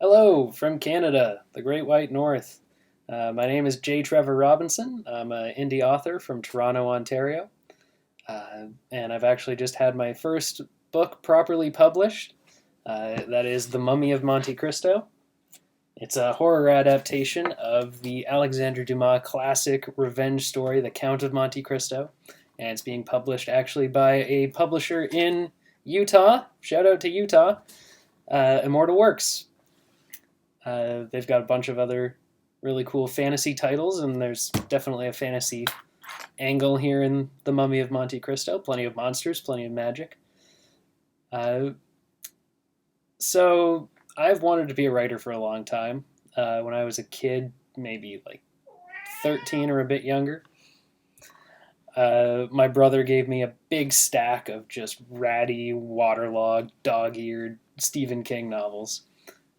Hello from Canada, the Great White North. My name is Trevor Robinson. I'm an indie author from Toronto, Ontario. And I've actually just had my first book properly published. That is The Mummy of Monte Cristo. It's a horror adaptation of the Alexandre Dumas classic revenge story, The Count of Monte Cristo. And it's being published actually by a publisher in Utah. Shout out to Utah, Immortal Works. They've got a bunch of other really cool fantasy titles, and there's definitely a fantasy angle here in The Mummy of Monte Cristo. Plenty of monsters, plenty of magic. Uh, so I've wanted to be a writer for a long time. When I was a kid, maybe like 13 or a bit younger, my brother gave me a big stack of just ratty, waterlogged, dog-eared Stephen King novels.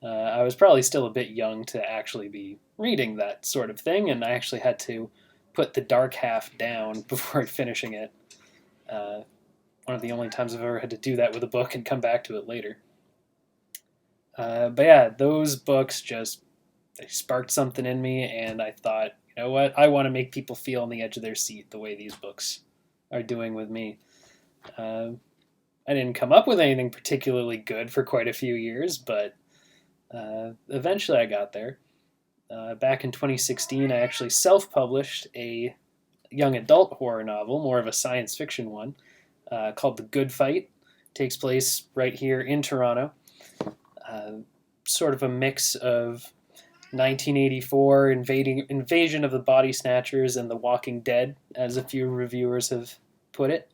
I was probably still a bit young to actually be reading that sort of thing, and I actually had to put the dark half down before finishing it. One of the only times I've ever had to do that with a book and come back to it later. But yeah, those books they sparked something in me, and I thought, you know what, I want to make people feel on the edge of their seat the way these books are doing with me. I didn't come up with anything particularly good for quite a few years, but eventually I got there. Back in 2016, I actually self-published a young adult horror novel, more of a science fiction one, called The Good Fight. It takes place right here in Toronto. Sort of a mix of 1984 invasion of the Body Snatchers and The Walking Dead, as a few reviewers have put it.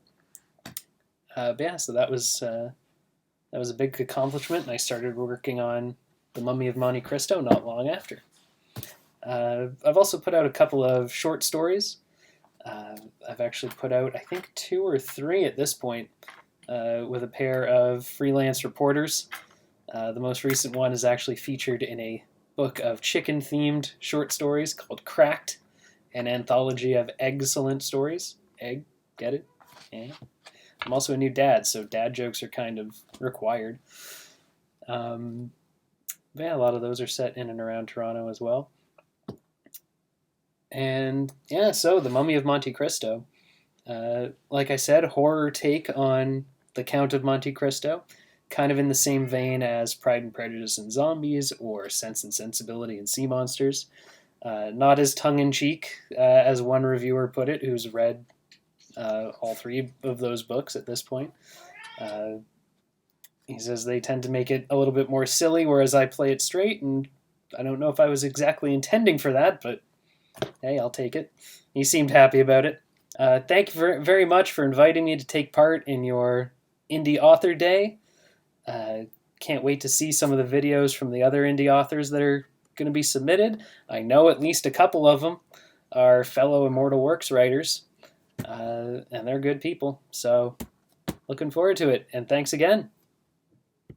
But yeah, so that was a big accomplishment, and I started working on The Mummy of Monte Cristo not long after. I've also put out a couple of short stories. I've actually put out, I think, 2 or 3 at this point, with a pair of freelance reporters. The most recent one is actually featured in a book of chicken-themed short stories called Cracked, an anthology of excellent stories. Egg, get it? Yeah. I'm also a new dad, so dad jokes are kind of required. Yeah, a lot of those are set in and around Toronto as well. And yeah, so The Mummy of Monte Cristo. Like I said, horror take on The Count of Monte Cristo, kind of in the same vein as Pride and Prejudice and Zombies, or Sense and Sensibility and Sea Monsters. Not as tongue-in-cheek as one reviewer put it, who's read all 3 of those books at this point. He says they tend to make it a little bit more silly, whereas I play it straight, and I don't know if I was exactly intending for that, but hey, I'll take it. He seemed happy about it. Thank you very much for inviting me to take part in your Indie Author Day. Can't wait to see some of the videos from the other indie authors that are going to be submitted. I know at least a couple of them are fellow Immortal Works writers, and they're good people. So looking forward to it, and thanks again.